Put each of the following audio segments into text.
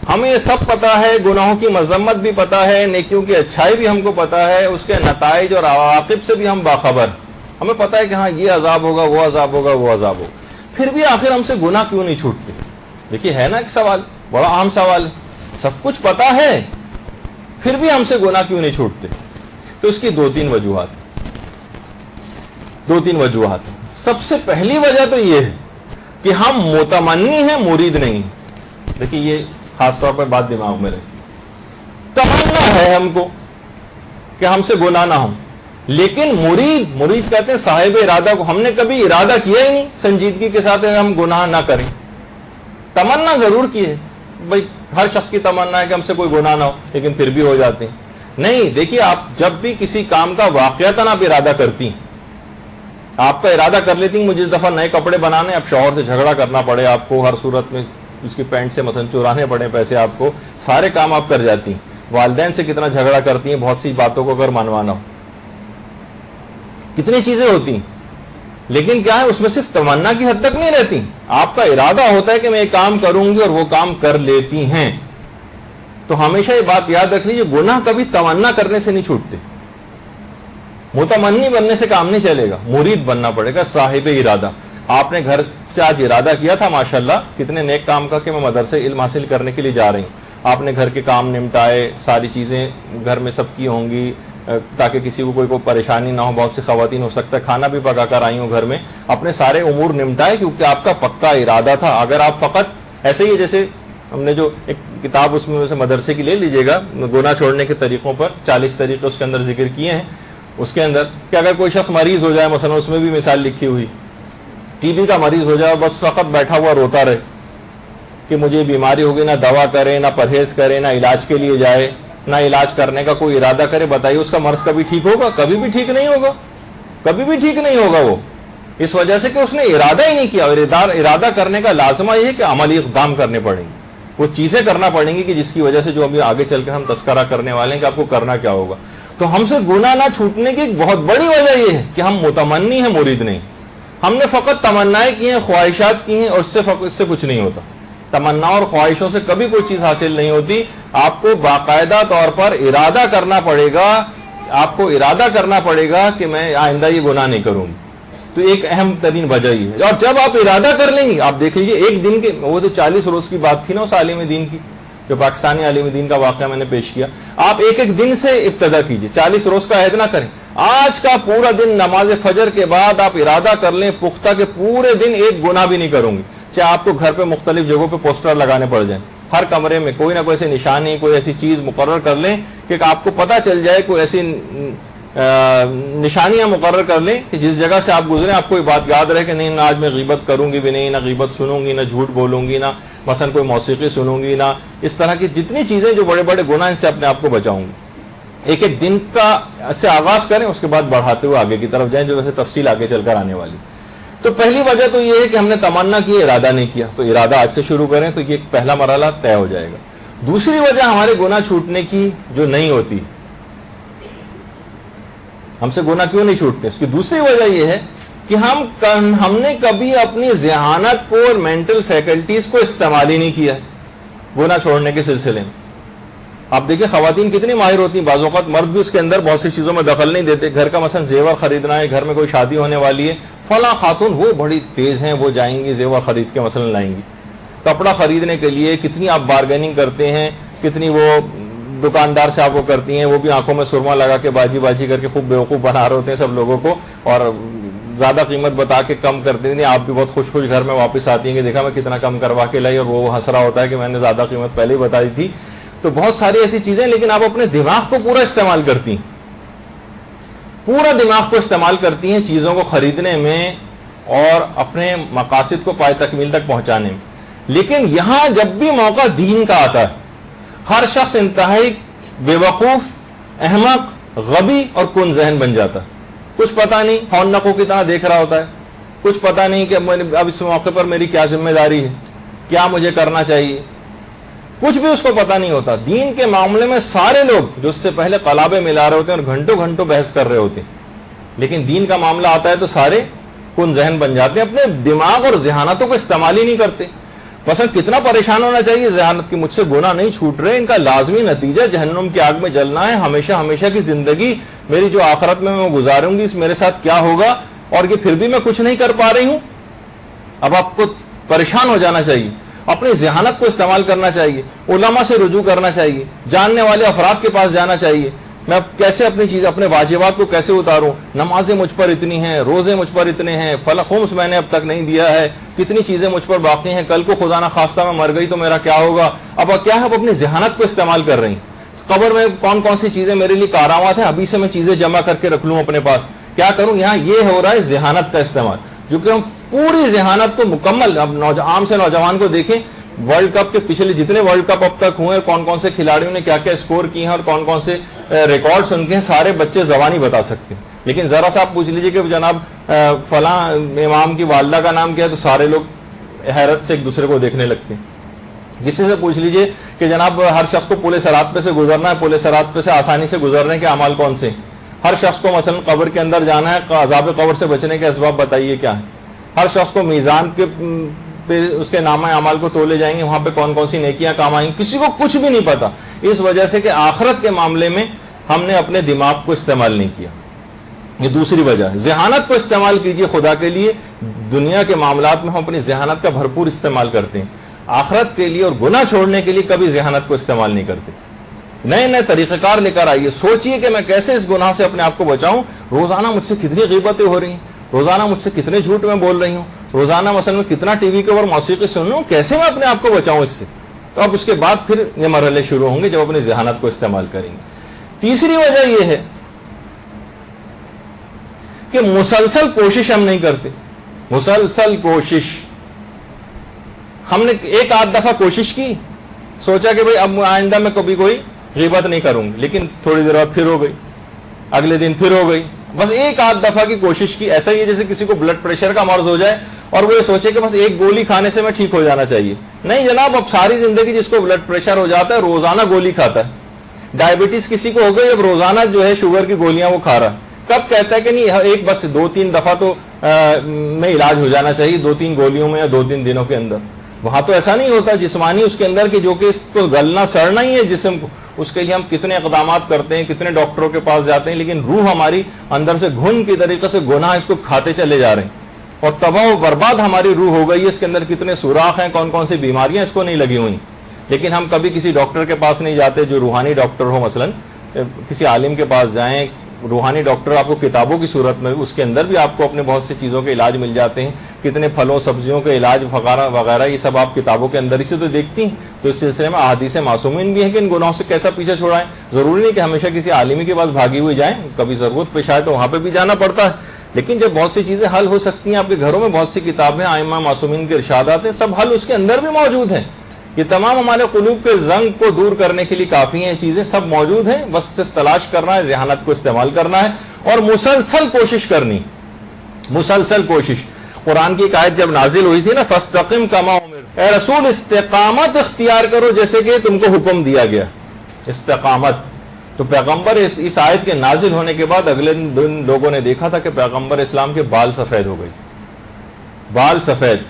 ہمیں یہ سب پتا ہے، گناہوں کی مذمت بھی پتا ہے، نیکیوں کی اچھائی بھی ہم کو پتا ہے، اس کے نتائج اور عواقب سے بھی ہم باخبر، ہمیں پتا ہے کہ ہاں یہ عذاب ہوگا، وہ عذاب ہوگا، وہ عذاب ہوگا، پھر بھی آخر ہم سے گناہ کیوں نہیں چھوٹتے؟ دیکھیے ہے نا ایک سوال، بڑا عام سوال ہے، سب کچھ پتا ہے پھر بھی ہم سے گناہ کیوں نہیں چھوٹتے؟ تو اس کی دو تین وجوہات ہیں۔ سب سے پہلی وجہ تو یہ ہے کہ ہم متمنی ہیں، مرید نہیں۔ دیکھیے یہ خاص طور پر بات دماغ میں رہے، تمنا ہے ہم کو کہ ہم سے گناہ نہ ہو، لیکن مرید کہتے ہیں صاحب ارادہ کو، ہم نے کبھی ارادہ کیا ہی نہیں سنجیدگی کے ساتھ ہم گناہ نہ کریں۔ تمنا ضرور کی ہے، بھائی ہر شخص کی تمنا ہے کہ ہم سے کوئی گناہ نہ ہو، لیکن پھر بھی ہو جاتے ہیں۔ نہیں، دیکھیے آپ جب بھی کسی کام کا واقعتاً آپ ارادہ کرتی، آپ کا ارادہ کر لیتی مجھے اس دفعہ نئے کپڑے بنانے، اب شوہر سے جھگڑا کرنا پڑے آپ کو، ہر صورت میں اس کی پینٹ سے مثلا چرانے پڑے پیسے آپ کو، سارے کام آپ کر جاتی ہیں، والدین سے کتنا جھگڑا کرتی ہیں بہت سی باتوں کو اگر منوانا ہو، کتنی چیزیں ہوتی ہیں، لیکن کیا ہے اس میں صرف تمنا کی حد تک نہیں رہتی، آپ کا ارادہ ہوتا ہے کہ میں یہ کام کروں گی اور وہ کام کر لیتی ہیں۔ تو ہمیشہ یہ بات یاد رکھ لیجیے، گناہ کبھی تمنا کرنے سے نہیں چھوٹتے، متمنی بننے سے کام نہیں چلے گا، مرید بننا پڑے گا، صاحب ارادہ۔ آپ نے گھر سے آج ارادہ کیا تھا ماشاءاللہ کتنے نیک کام کا کہ میں مدرسے علم حاصل کرنے کے لیے جا رہی ہوں، آپ نے گھر کے کام نمٹائے، ساری چیزیں گھر میں سب کی ہوں گی تاکہ کسی کو کوئی پریشانی نہ ہو، بہت سی خواتین ہو سکتا ہے کھانا بھی پکا کر آئی ہوں گھر میں، اپنے سارے امور نمٹائے کیونکہ آپ کا پکا ارادہ تھا۔ اگر آپ فقط ایسے ہی، جیسے ہم نے جو ایک کتاب اس میں مدرسے کی لے لیجئے گا، گناہ چھوڑنے کے طریقوں پر 40 طریقے اس کے اندر ذکر کیے ہیں، اس کے اندر کہ اگر کوئی شخص مریض ہو جائے مثلا، اس میں بھی مثال لکھی ہوئی، ٹی بی کا مریض ہو جائے بس فقط بیٹھا ہوا روتا رہے کہ مجھے بیماری ہوگی، نہ دوا کرے، نہ پرہیز کرے، نہ علاج کے لیے جائے، نہ علاج کرنے کا کوئی ارادہ کرے، بتائیے اس کا مرض کبھی ٹھیک ہوگا؟ کبھی بھی ٹھیک نہیں ہوگا، کبھی بھی ٹھیک نہیں ہوگا وہ، اس وجہ سے کہ اس نے ارادہ ہی نہیں کیا۔ اور ارادہ کرنے کا لازمہ یہ ہے کہ عملی اقدام کرنے پڑیں گے، وہ چیزیں کرنا پڑیں گی کہ جس کی وجہ سے جو ابھی آگے چل کر ہم تذکرہ کرنے والے ہیں کہ آپ کو کرنا کیا ہوگا۔ تو ہم سے گناہ نہ چھوٹنے کی ایک بہت بڑی وجہ یہ ہے کہ ہم متمنی ہیں، مرید نہیں۔ ہم نے فقط تمنائیں کی ہیں، خواہشات کی ہیں، اور اس سے کچھ نہیں ہوتا۔ تمنا اور خواہشوں سے کبھی کوئی چیز حاصل نہیں ہوتی، آپ کو باقاعدہ طور پر ارادہ کرنا پڑے گا، آپ کو ارادہ کرنا پڑے گا کہ میں آئندہ یہ گناہ نہیں کروں گی۔ تو ایک اہم ترین وجہ یہ ہے، اور جب آپ ارادہ کر لیں گے، آپ دیکھ لیجئے ایک دن کے، وہ تو 40 روز کی بات تھی نا اس عالم دین کی، جو پاکستانی عالم دین کا واقعہ میں نے پیش کیا، آپ ایک ایک دن سے ابتدا کیجئے، 40 روز کا عہد نہ کریں، آج کا پورا دن نماز فجر کے بعد آپ ارادہ کر لیں پختہ کہ پورے دن ایک گناہ بھی نہیں کروں گی، چاہے آپ کو گھر پہ مختلف جگہوں پہ پوسٹر لگانے پڑ جائیں، ہر کمرے میں کوئی نہ کوئی ایسی نشانی، کوئی ایسی چیز مقرر کر لیں کہ آپ کو پتہ چل جائے، کوئی ایسی نشانیاں مقرر کر لیں کہ جس جگہ سے آپ گزریں آپ کو یہ بات یاد رہے کہ نہیں، نہ آج میں غیبت کروں گی بھی نہیں، نہ غیبت سنوں گی، نہ جھوٹ بولوں گی، نہ مثلا کوئی موسیقی سنوں گی، نہ اس طرح کی جتنی چیزیں جو بڑے بڑے گناہ، ان سے اپنے آپ کو بچاؤں گی۔ ایک ایک دن کا سے آغاز کریں، اس کے بعد بڑھاتے ہوئے آگے کی طرف جائیں، جو ویسے تفصیل آگے چل کر آنے والی۔ تو پہلی وجہ تو یہ ہے کہ ہم نے تمنا کی، ارادہ نہیں کیا، تو ارادہ آج سے شروع کریں تو یہ پہلا مرحلہ طے ہو جائے گا۔ دوسری وجہ ہمارے گناہ چھوٹنے کی جو نہیں ہوتی، ہم سے گناہ کیوں نہیں چھوٹتے، اس کی دوسری وجہ یہ ہے کہ ہم نے کبھی اپنی ذہانت کو اور مینٹل فیکلٹیز کو استعمال ہی نہیں کیا گناہ چھوڑنے کے سلسلے میں۔ آپ دیکھیں خواتین کتنی ماہر ہوتی ہیں، بعض اوقات مرد بھی اس کے اندر بہت سی چیزوں میں دخل نہیں دیتے، گھر کا مثلا زیور خریدنا ہے، گھر میں کوئی شادی ہونے والی ہے، فلاں خاتون وہ بڑی تیز ہیں، وہ جائیں گی زیور خرید کے مثلا لائیں گی، کپڑا خریدنے کے لیے کتنی آپ بارگیننگ کرتے ہیں، کتنی وہ دکاندار سے آپ کو کرتی ہیں، وہ بھی آنکھوں میں سرما لگا کے باجی باجی کر کے خوب بیوقوف بنا رہے ہوتے ہیں سب لوگوں کو، اور زیادہ قیمت بتا کے کم کر دیتے ہیں، آپ بھی بہت خوش خوش گھر میں واپس آتی ہیں کہ دیکھا میں کتنا کم کروا کے لائی، اور وہ ہنس رہا ہوتا ہے کہ میں نے زیادہ قیمت پہلے ہی بتا دی تھی۔ تو بہت ساری ایسی چیزیں، لیکن آپ اپنے دماغ کو پورا استعمال کرتی ہیں، پورا دماغ کو استعمال کرتی ہیں چیزوں کو خریدنے میں اور اپنے مقاصد کو پائے تکمیل تک پہنچانے میں۔ لیکن یہاں جب بھی موقع دین کا آتا ہے، ہر شخص انتہائی بے وقوف، احمق، غبی اور کن ذہن بن جاتا ہے، کچھ پتہ نہیں، ہون نقو کی طرح دیکھ رہا ہوتا ہے، کچھ پتہ نہیں کہ اب اس موقع پر میری کیا ذمہ داری ہے، کیا مجھے کرنا چاہیے، کچھ بھی اس کو پتہ نہیں ہوتا۔ دین کے معاملے میں سارے لوگ جو اس سے پہلے قلابے ملا رہے ہوتے ہیں اور گھنٹوں گھنٹوں بحث کر رہے ہوتے ہیں، لیکن دین کا معاملہ آتا ہے تو سارے کن ذہن بن جاتے ہیں، اپنے دماغ اور ذہانتوں کو استعمال ہی نہیں کرتے۔ بس کتنا پریشان ہونا چاہیے ذہانت کی، مجھ سے گناہ نہیں چھوٹ رہے، ان کا لازمی نتیجہ جہنم کی آگ میں جلنا ہے، ہمیشہ ہمیشہ کی زندگی میری جو آخرت میں گزاروں گی اس میرے ساتھ کیا ہوگا، اور یہ پھر بھی میں کچھ نہیں کر پا رہی ہوں. اب آپ کو پریشان ہو جانا چاہیے، اپنی ذہانت کو استعمال کرنا چاہیے، علماء سے رجوع کرنا چاہیے، جاننے والے افراد کے پاس جانا چاہیے. میں اب کیسے اپنی چیز، اپنے واجبات کو کیسے اتاروں، نمازیں مجھ پر اتنی ہیں، روزے مجھ پر اتنے ہیں، خمس میں نے اب تک نہیں دیا ہے، کتنی چیزیں مجھ پر باقی ہیں، کل کو خدا نہ خواستہ میں مر گئی تو میرا کیا ہوگا. اب کیا ہے، اب اپنی ذہانت کو استعمال کر رہی ہیں، قبر میں کون کون سی چیزیں میرے لیے کارآمد ہیں، ابھی سے میں چیزیں جمع کر کے رکھ لوں اپنے پاس، کیا کروں. یہاں یہ ہو رہا ہے ذہانت کا استعمال، جو کہ ہم پوری ذہانت کو مکمل، اب عام سے نوجوان کو دیکھیں، ورلڈ کپ کے پچھلے جتنے ورلڈ کپ اب تک ہوئے، کون کون سے کھلاڑیوں نے کیا کیا اسکور کیے ہیں اور کون کون سے ریکارڈز ان کے ہیں، سارے بچے زبانی بتا سکتے ہیں. لیکن ذرا سا آپ پوچھ لیجئے کہ جناب فلاں امام کی والدہ کا نام کیا ہے، تو سارے لوگ حیرت سے ایک دوسرے کو دیکھنے لگتے ہیں. کسی سے پوچھ لیجئے کہ جناب ہر شخص کو پل صراط پہ سے گزرنا ہے، پل صراط پہ سے آسانی سے گزرنے کے اعمال کون سے، ہر شخص کو مثلا قبر کے اندر جانا ہے، عذاب قبر سے بچنے کے اسباب بتائیے کیا ہیں، ہر شخص کو میزان کے پہ اس کے نامہ اعمال کو تولے جائیں گے، وہاں پہ کون کون سی نیکیاں کام آئیں گی، کسی کو کچھ بھی نہیں پتا، اس وجہ سے کہ آخرت کے معاملے میں ہم نے اپنے دماغ کو استعمال نہیں کیا. یہ دوسری وجہ ہے. ذہانت کو استعمال کیجئے خدا کے لیے. دنیا کے معاملات میں ہم اپنی ذہانت کا بھرپور استعمال کرتے ہیں، آخرت کے لیے اور گناہ چھوڑنے کے لیے کبھی ذہانت کو استعمال نہیں کرتے. نئے نئے طریقہ کار لے کر آئیے، سوچئے کہ میں کیسے اس گناہ سے اپنے آپ کو بچاؤں. روزانہ مجھ سے کتنی غیبتیں ہو رہی ہیں، روزانہ مجھ سے کتنے جھوٹ میں بول رہی ہوں، روزانہ مثلا میں کتنا ٹی وی کے اوپر موسیقی سن رہا ہوں، کیسے میں اپنے آپ کو بچاؤں اس سے. تو اب اس کے بعد پھر یہ مرحلے شروع ہوں گے جب اپنی ذہانت کو استعمال کریں گے. تیسری وجہ یہ ہے کہ مسلسل کوشش ہم نہیں کرتے. مسلسل کوشش، ہم نے ایک آدھ دفعہ کوشش کی، سوچا کہ بھئی اب آئندہ میں کبھی کوئی غیبت نہیں کروں گی، لیکن تھوڑی دیر بعد پھر ہو گئی، اگلے دن پھر ہو گئی. بس ایک آدھ دفعہ کی کوشش کی. ایسا ہی ہے جیسے کسی کو بلڈ پریشر کا مرض ہو جائے اور وہ یہ سوچے کہ بس ایک گولی کھانے سے میں ٹھیک ہو جانا چاہیے. نہیں جناب، اب ساری زندگی جس کو بلڈ پریشر ہو جاتا ہے روزانہ گولی کھاتا ہے. ڈائبٹیز کسی کو ہو گئی، اب روزانہ جو ہے شوگر کی گولیاں وہ کھا رہا. کب کہتا ہے کہ نہیں ایک بس 2-3 دفعہ تو میں علاج ہو جانا چاہیے 2-3 گولیوں میں یا 2-3 دنوں کے اندر. وہاں تو ایسا نہیں ہوتا. جسمانی اس کے اندر کی جو کہ اس کو گلنا سڑنا ہی ہے جسم کو، اس کے لیے ہم کتنے اقدامات کرتے ہیں، کتنے ڈاکٹروں کے پاس جاتے ہیں، لیکن روح ہماری اندر سے گھن کی طریقے سے گناہ اس کو کھاتے چلے جا رہے ہیں اور تباہ و برباد ہماری روح ہو گئی ہے. اس کے اندر کتنے سوراخ ہیں، کون کون سی بیماریاں اس کو نہیں لگی ہوئی. لیکن ہم کبھی کسی ڈاکٹر کے پاس نہیں جاتے جو روحانی ڈاکٹر ہو. مثلا کسی عالم کے پاس جائیں، روحانی ڈاکٹر آپ کو کتابوں کی صورت میں اس کے اندر بھی آپ کو اپنے بہت سی چیزوں کے علاج مل جاتے ہیں، کتنے پھلوں سبزیوں کے علاج وغیرہ یہ سب آپ کتابوں کے اندر ہی سے تو دیکھتی ہیں. تو اس سلسلے میں احادیث معصومین بھی ہیں کہ ان گناہوں سے کیسا پیچھے چھڑائیں. ضروری نہیں کہ ہمیشہ کسی عالمی کے پاس بھاگی ہوئی جائیں، کبھی ضرورت پیش آئے تو وہاں پہ بھی جانا پڑتا ہے. لیکن جب بہت سی چیزیں حل ہو سکتی ہیں، آپ کے گھروں میں بہت سی کتابیں ائمہ معصومین کے ارشادات ہیں، سب حل اس کے اندر بھی موجود ہیں. یہ تمام ہمارے قلوب کے زنگ کو دور کرنے کے لیے کافی ہیں، چیزیں سب موجود ہیں. بس صرف تلاش کرنا ہے، ذہانت کو استعمال کرنا ہے اور مسلسل کوشش کرنی. مسلسل کوشش. قرآن کی ایک آیت جب نازل ہوئی تھی نا، فاستقم کما امرت، اے رسول استقامت اختیار کرو جیسے کہ تم کو حکم دیا گیا. استقامت. تو پیغمبر اس آیت کے نازل ہونے کے بعد اگلے دن لوگوں نے دیکھا تھا کہ پیغمبر اسلام کے بال سفید ہو گئی. بال سفید.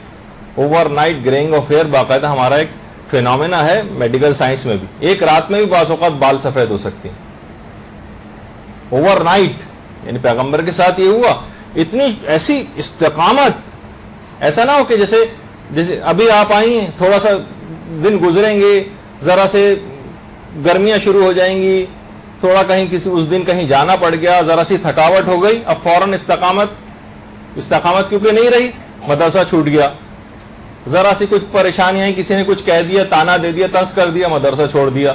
اوور نائٹ گرینگ آف ہیئر باقاعدہ ہمارا ایک فینومینا ہے میڈیکل سائنس میں بھی. ایک رات میں بھی بعض اوقات بال سفید ہو سکتے ہیں. Over night. یعنی پیغمبر کے ساتھ یہ ہوا. اتنی ایسی استقامت. ایسا نہ ہو کہ جیسے ابھی آپ آئی ہیں، تھوڑا سا دن گزریں گے، ذرا سے گرمیاں شروع ہو جائیں گی، تھوڑا کہیں اس دن کہیں جانا پڑ گیا، ذرا سی تھکاوٹ ہو گئی، اب فوراً استقامت کیونکہ نہیں رہی، مدرسہ چھوٹ گیا. ذرا سی کچھ پریشانیاں ہیں، کسی نے کچھ کہہ دیا، تانا دے دیا، طنز کر دیا، مدرسہ چھوڑ دیا.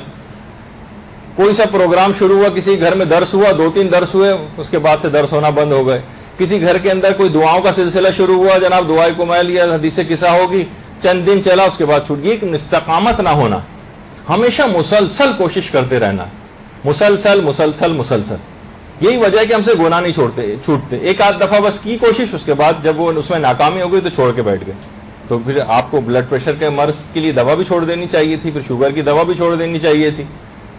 کوئی سا پروگرام شروع ہوا، کسی گھر میں درس ہوا، 2-3 درس ہوئے، اس کے بعد سے درس ہونا بند ہو گئے. کسی گھر کے اندر کوئی دعاؤں کا سلسلہ شروع ہوا، جناب دعائے کمیل یا حدیث قصہ ہوگی، چند دن چلا، اس کے بعد چھوٹ گئی. استقامت نہ ہونا. ہمیشہ مسلسل کوشش کرتے رہنا. مسلسل. یہی وجہ ہے کہ ہم سے گناہ نہیں چھوٹتے. ایک آدھ دفعہ بس کی کوشش، اس کے بعد جب وہ اس میں ناکامی ہو گئی تو چھوڑ کے بیٹھ گئے. تو پھر آپ کو بلڈ پریشر کے مرض کے لیے دوا بھی چھوڑ دینی چاہیے تھی، پھر شوگر کی دوا بھی چھوڑ دینی چاہیے تھی،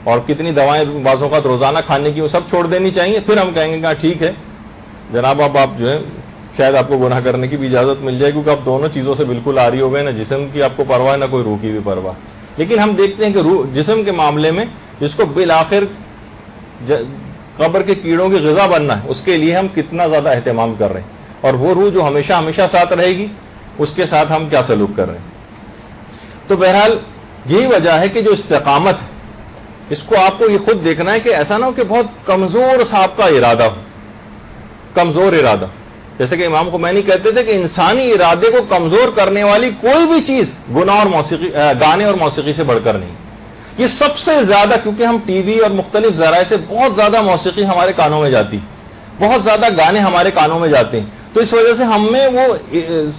اور کتنی دوائیں بعض اوقات روزانہ کھانے کی وہ سب چھوڑ دینی چاہیے. پھر ہم کہیں گے کہ ٹھیک ہے جناب، اب آپ جو ہے شاید آپ کو گناہ کرنے کی بھی اجازت مل جائے، کیونکہ آپ دونوں چیزوں سے بالکل آری ہو گئے، نہ جسم کی آپ کو پرواہ نہ کوئی روح کی بھی پرواہ. لیکن ہم دیکھتے ہیں کہ جسم کے معاملے میں جس کو بالآخر قبر کے کیڑوں کی غذا بننا ہے، اس کے لیے ہم کتنا زیادہ اہتمام کر رہے ہیں، اور وہ روح جو ہمیشہ ہمیشہ ساتھ رہے گی اس کے ساتھ ہم کیا سلوک کر رہے ہیں. تو بہرحال یہی وجہ ہے کہ جو استقامت ہے اس کو آپ کو یہ خود دیکھنا ہے کہ ایسا نہ ہو کہ بہت کمزور صاحب کا ارادہ ہو، کمزور ارادہ. جیسے کہ امام خمینی کہتے تھے کہ انسانی ارادے کو کمزور کرنے والی کوئی بھی چیز گناہ اور موسیقی، گانے اور موسیقی سے بڑھ کر نہیں. یہ سب سے زیادہ، کیونکہ ہم ٹی وی اور مختلف ذرائع سے بہت زیادہ موسیقی ہمارے کانوں میں جاتی، بہت زیادہ گانے ہمارے کانوں میں جاتے ہیں، تو اس وجہ سے ہم میں وہ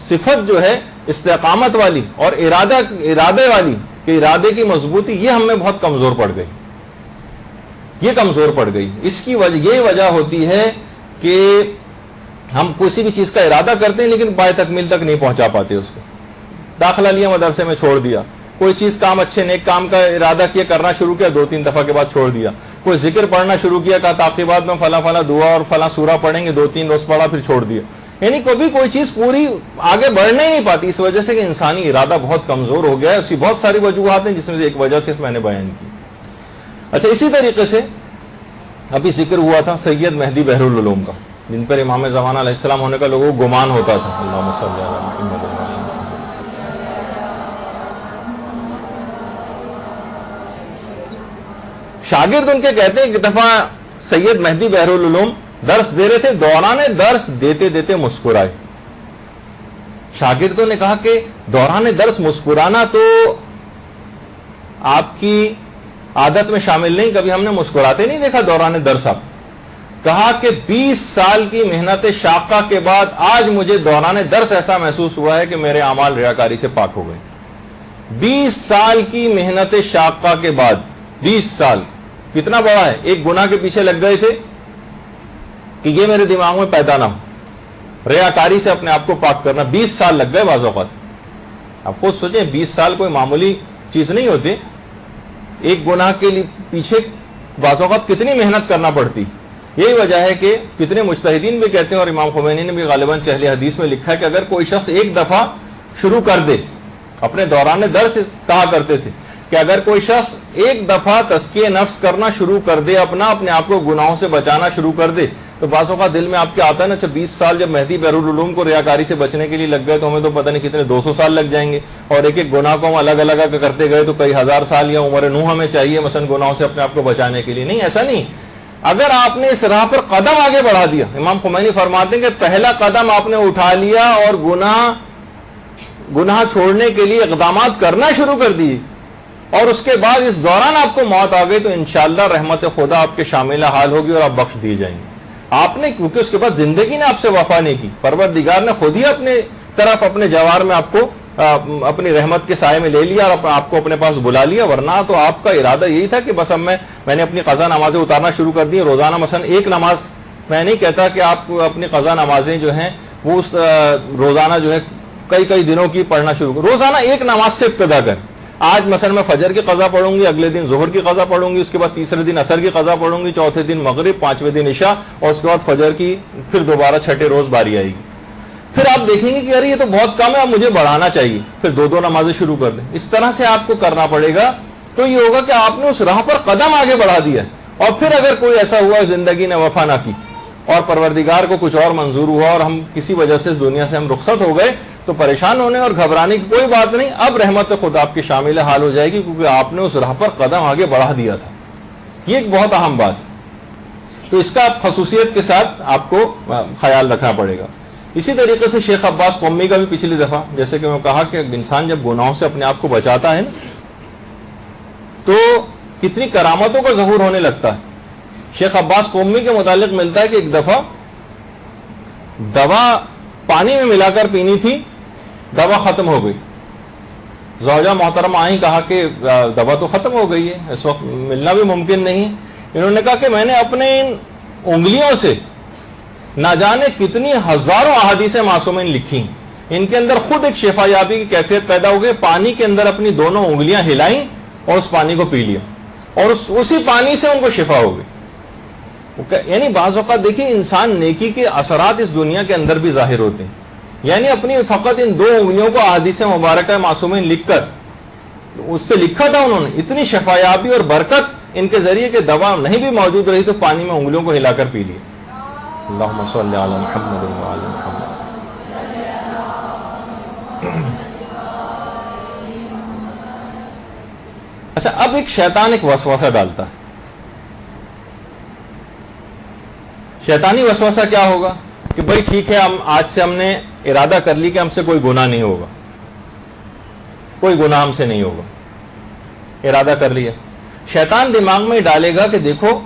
صفت جو ہے استقامت والی اور ارادے والی کہ ارادے کی مضبوطی، یہ ہم میں بہت کمزور پڑ گئی، یہ کمزور پڑ گئی. اس کی وجہ یہ وجہ ہوتی ہے کہ ہم کسی بھی چیز کا ارادہ کرتے ہیں لیکن پائے تکمیل تک نہیں پہنچا پاتے. اس کو داخلہ لیا، مدرسے میں چھوڑ دیا. کوئی چیز کام، اچھے نیک کام کا ارادہ کیا، کرنا شروع کیا، 2-3 دفعہ کے بعد چھوڑ دیا. کوئی ذکر پڑھنا شروع کیا، کہا تعقیبات میں فلاں فلاں دعا اور فلاں سورہ پڑھیں گے، 2-3 روز پڑھا پھر چھوڑ دیا. یعنی کبھی کوئی چیز پوری آگے بڑھنے ہی نہیں پاتی، اس وجہ سے کہ انسانی ارادہ بہت کمزور ہو گیا ہے. اس کی بہت ساری وجوہات ہیں جس میں سے ایک وجہ صرف میں نے بیان کی. اچھا، اسی طریقے سے ابھی ذکر ہوا تھا سید مہدی بحرالعلوم کا، جن پر امام زمانہ علیہ السلام ہونے کا لوگوں کو گمان ہوتا تھا. اللہم صلی علی محمد. شاگرد ان کے کہتے ہیں کہ دفعہ سید مہدی بحرالعلوم درس دے رہے تھے، دوران درس دیتے دیتے مسکرائے. شاگردوں نے کہا کہ دوران درس مسکرانا تو آپ کی عادت میں شامل نہیں، کبھی ہم نے مسکراتے نہیں دیکھا دوران درس. آپ کہا کہ 20 سال کی محنت شاقہ کے بعد آج مجھے دوران درس ایسا محسوس ہوا ہے کہ میرے اعمال ریاکاری سے پاک ہو گئے. 20 سال کی محنت شاقہ کے بعد، 20 سال کتنا بڑا ہے. ایک گناہ کے پیچھے لگ گئے تھے کہ یہ میرے دماغ میں پیدا نہ ہو، ریاکاری سے اپنے آپ کو پاک کرنا. 20 سال لگ گئے بعض اوقات. آپ خود سوچیں 20 سال کوئی معمولی چیز نہیں ہوتی. ایک گناہ کے پیچھے بعض اوقات کتنی محنت کرنا پڑتی. یہی وجہ ہے کہ کتنے مجتہدین بھی کہتے ہیں، اور امام خمینی نے بھی غالباً اہل حدیث میں لکھا ہے کہ اگر کوئی شخص ایک دفعہ شروع کر دے، اپنے دوران درس کہا کرتے تھے کہ اگر کوئی شخص ایک دفعہ تزکیہ نفس کرنا شروع کر دے، اپنے آپ کو گناہوں سے بچانا شروع کر دے، تو بعض اوقات دل میں آپ کے آتا ہے نا، 20 سال جب مہدی بحرالعلوم کو ریاکاری سے بچنے کے لیے لگ گئے تو ہمیں تو پتہ نہیں کتنے 200 سال لگ جائیں گے، اور ایک ایک گناہ کو ہم الگ الگ کرتے گئے تو کئی ہزار سال یا عمر نوح ہمیں چاہیے مثلا گناہوں سے اپنے آپ کو بچانے کے لیے. نہیں، ایسا نہیں. اگر آپ نے اس راہ پر قدم آگے بڑھا دیا، امام خمینی فرماتے ہیں کہ پہلا قدم آپ نے اٹھا لیا اور گناہ چھوڑنے کے لیے اقدامات کرنا شروع کر دیے، اور اس کے بعد اس دوران آپ کو موت آ گئی، تو انشاءاللہ رحمت خدا آپ کے شامل حال ہوگی اور آپ بخش دیے جائیں گے. آپ نے، کیونکہ اس کے بعد زندگی نے آپ سے وفا نہیں کی، پروردگار نے خود ہی اپنے طرف اپنے جوار میں آپ کو اپنی رحمت کے سائے میں لے لیا اور آپ کو اپنے پاس بلا لیا. ورنہ تو آپ کا ارادہ یہی تھا کہ بس اب میں نے اپنی قضا نمازیں اتارنا شروع کر دی. روزانہ مثلا ایک نماز، میں نہیں کہتا کہ آپ اپنی قضا نمازیں جو ہیں وہ روزانہ جو ہے کئی دنوں کی پڑھنا شروع کریں. روزانہ ایک نماز سے ابتدا کریں. آج مثلا میں فجر کی قضا پڑھوں گی، اگلے دن ظہر کی قضا پڑھوں گی، اس کے بعد تیسرے دن عصر کی قضا پڑھوں گی، چوتھے دن مغرب، پانچویں دن عشاء، اور اس کے بعد فجر کی پھر دوبارہ چھٹے روز باری آئے گی. پھر آپ دیکھیں گے کہ ارے یہ تو بہت کم ہے، اب مجھے بڑھانا چاہیے. پھر 2 نمازیں شروع کر دیں. اس طرح سے آپ کو کرنا پڑے گا. تو یہ ہوگا کہ آپ نے اس راہ پر قدم آگے بڑھا دیا. اور پھر اگر کوئی ایسا ہوا زندگی نے وفا نہ کی اور پروردگار کو کچھ اور منظور ہوا اور ہم کسی وجہ سے دنیا سے ہم رخصت ہو گئے، تو پریشان ہونے اور گھبرانے کی کوئی بات نہیں. اب رحمت خدا آپ کے شامل حال ہو جائے گی، کیونکہ آپ نے اس راہ پر قدم آگے بڑھا دیا تھا. یہ ایک بہت اہم بات. تو اس کا خصوصیت کے ساتھ آپ کو خیال رکھنا پڑے گا. اسی طریقے سے شیخ عباس قمی کا بھی پچھلی دفعہ جیسے کہ میں کہا کہ انسان جب گناہوں سے اپنے آپ کو بچاتا ہے تو کتنی کرامتوں کا ظہور ہونے لگتا ہے. شیخ عباس قمی کے متعلق ملتا ہے کہ ایک دفعہ دوا پانی میں ملا کر پینی تھی، دوا ختم ہو گئی. زوجہ محترمہ آئیں، کہا کہ دوا تو ختم ہو گئی ہے، اس وقت ملنا بھی ممکن نہیں. انہوں نے کہا کہ میں نے اپنے ان انگلیوں سے نہ جانے کتنی ہزاروں احادیث معصومین لکھی، ان کے اندر خود ایک شفا یابی کی کیفیت پیدا ہو گئی. پانی کے اندر اپنی دونوں انگلیاں ہلائیں اور اس پانی کو پی لیا، اور اسی پانی سے ان کو شفا ہو گئی. یعنی بعض اوقات دیکھیں انسان نیکی کے اثرات اس دنیا کے اندر بھی ظاہر ہوتے ہیں. یعنی اپنی فقط ان 2 انگلیوں کو احادیث مبارکہ معصومین لکھ کر اس سے لکھا تھا انہوں نے, اتنی شفایابی اور برکت ان کے ذریعے کہ دوا نہیں بھی موجود رہی تو پانی میں انگلیوں کو ہلا کر پی لیے. اللہم صلی علی محمد و علی محمد. اچھا, اب ایک شیطان ایک وسوسہ ڈالتا ہے. شیطانی وسوسہ کیا ہوگا کہ بھائی ٹھیک ہے, آج سے ہم نے ارادہ کر لی کہ ہم سے کوئی گناہ نہیں ہوگا, کوئی گناہ ہم سے نہیں ہوگا, ارادہ کر لیا. شیطان دماغ میں ڈالے گا کہ دیکھو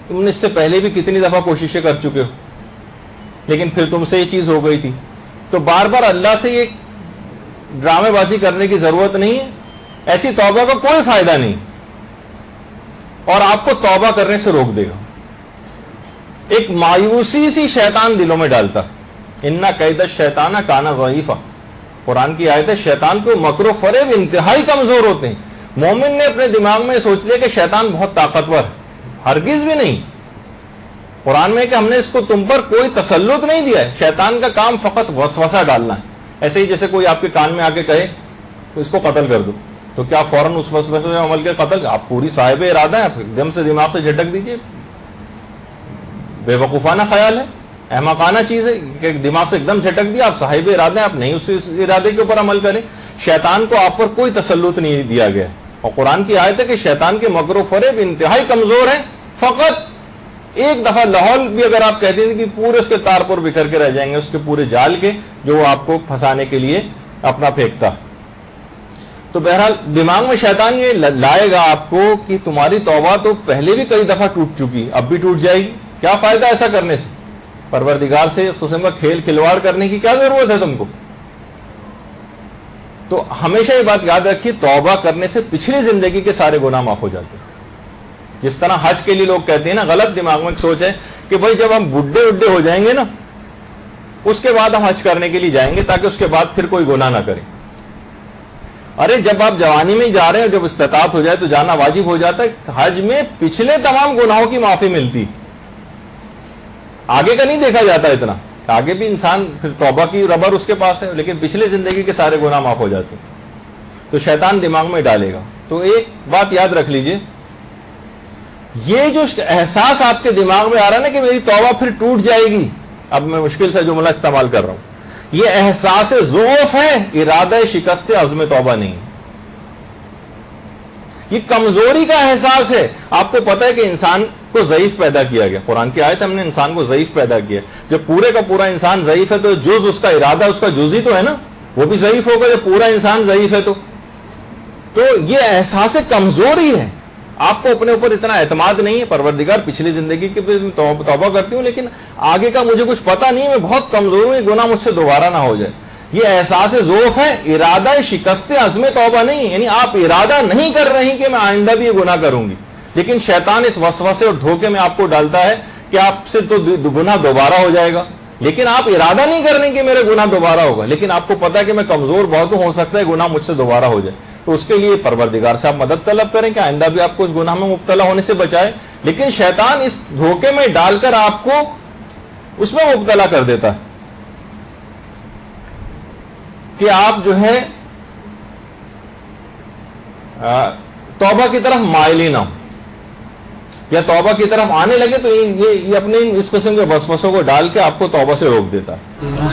تم نے اس سے پہلے بھی کتنی دفعہ کوششیں کر چکے ہو, لیکن پھر تم سے یہ چیز ہو گئی تھی, تو بار بار اللہ سے یہ ڈرامے بازی کرنے کی ضرورت نہیں ہے, ایسی توبہ کا کوئی فائدہ نہیں, اور آپ کو توبہ کرنے سے روک دے گا. ایک مایوسی سی شیطان دلوں میں ڈالتا. اِنَّ کَیْدَ الشَّیطَانَ کَانَ ضَعِیفًا, قرآن کی آیت ہے. شیطان کو مکر و فریب انتہائی کمزور ہوتے ہیں. مومن نے اپنے دماغ میں سوچ لیا کہ شیطان بہت طاقتور ہے, ہرگز بھی نہیں. قرآن میں کہ ہم نے اس کو تم پر کوئی تسلط نہیں دیا ہے. شیطان کا کام فقط وسوسہ ڈالنا ہے. ایسے ہی جیسے کوئی آپ کے کان میں آ کے کہے اس کو قتل کر دو, تو کیا فوراً اس وسوسے میں عمل کے قتل؟ آپ پوری صاحب ارادہ ہیں, ایک دم سے دماغ سے جھٹک دیجئے. بے وقوفانہ خیال ہے, احمقانہ چیز ہے کہ دماغ سے ایک دم جھٹک دیا. آپ صاحب ارادے ہیں, آپ نہیں اس ارادے کے اوپر عمل کریں. شیطان کو آپ پر کوئی تسلط نہیں دیا گیا, اور قرآن کی آیت ہے کہ شیطان کے مکر و فریب انتہائی کمزور ہیں. فقط ایک دفعہ لاہور بھی اگر آپ کہتے ہیں کہ پورے اس کے تار پر بکھر کے رہ جائیں گے, اس کے پورے جال کے جو وہ آپ کو پھنسانے کے لیے اپنا پھینکتا. تو بہرحال دماغ میں شیطان یہ لائے گا آپ کو کہ تمہاری توبہ تو پہلے بھی کئی دفعہ ٹوٹ چکی, اب بھی ٹوٹ جائے گی, کیا فائدہ ایسا کرنے سے؟ پروردگار سے اس قسم کا کھیل کھلواڑ کرنے کی کیا ضرورت ہے تم کو؟ تو ہمیشہ یہ بات یاد رکھیے, توبہ کرنے سے پچھلی زندگی کے سارے گناہ معاف ہو جاتے ہیں. جس طرح حج کے لیے لوگ کہتے ہیں نا, غلط دماغ میں ایک سوچ ہے کہ بھائی جب ہم بڈھے اڈھے ہو جائیں گے نا, اس کے بعد ہم حج کرنے کے لیے جائیں گے تاکہ اس کے بعد پھر کوئی گناہ نہ کریں. ارے جب آپ جوانی میں ہی جا رہے ہیں, جب استطاعت ہو جائے تو جانا واجب ہو جاتا ہے. حج میں پچھلے تمام گناہوں کی معافی ملتی, آگے کا نہیں دیکھا جاتا اتنا. آگے بھی انسان پھر توبہ کی ربر اس کے پاس ہے, لیکن پچھلے زندگی کے سارے گناہ معاف ہو جاتے. تو شیطان دماغ میں ڈالے گا. تو ایک بات یاد رکھ لیجئے, یہ جو احساس آپ کے دماغ میں آ رہا ہے نا کہ میری توبہ پھر ٹوٹ جائے گی, اب میں مشکل سے جملہ استعمال کر رہا ہوں, یہ احساس ضعف ہے, ارادہ شکست عزم توبہ نہیں. یہ کمزوری کا احساس ہے. آپ کو پتا ہے کہ انسان کو ضعیف پیدا کیا گیا, قرآن کی آیت ہم نے انسان کو ضعیف پیدا کیا. جب پورے کا پورا انسان ضعیف ہے تو جز اس کا ارادہ اس کا جزئی تو ہے نا, وہ بھی ضعیف ہوگا. جب پورا انسان ضعیف ہے تو یہ احساس کمزوری ہے. آپ کو اپنے اوپر اتنا اعتماد نہیں ہے. پروردگار پچھلی زندگی کی توبہ کرتی ہوں, لیکن آگے کا مجھے کچھ پتا نہیں, میں بہت کمزور ہوں, یہ گناہ مجھ سے دوبارہ نہ ہو جائے. یہ احساس ضعف ہے, ارادہ شکست عزم توبہ نہیں. یعنی آپ ارادہ نہیں کر رہے ہیں کہ میں آئندہ بھی یہ گناہ کروں گی, لیکن شیطان اس وسوسے اور دھوکے میں آپ کو ڈالتا ہے کہ آپ سے تو گناہ دوبارہ ہو جائے گا, لیکن آپ ارادہ نہیں کر رہے کہ میرے گناہ دوبارہ ہوگا, لیکن آپ کو پتا ہے کہ میں کمزور بہت ہوں, ہو سکتا ہے گناہ مجھ سے دوبارہ ہو جائے. تو اس کے لیے پروردگار سے آپ مدد طلب کریں کہ آئندہ بھی آپ کو اس گناہ میں مبتلا ہونے سے بچائے. لیکن شیطان اس دھوکے میں ڈال کر آپ کو اس میں مبتلا کر دیتا ہے کہ آپ جو ہے توبہ کی طرف مائل ہی نہ ہو, یا توبہ کی طرف آنے لگے تو یہ اپنے اس قسم کے وسوسوں کو ڈال کے آپ کو توبہ سے روک دیتا ہے.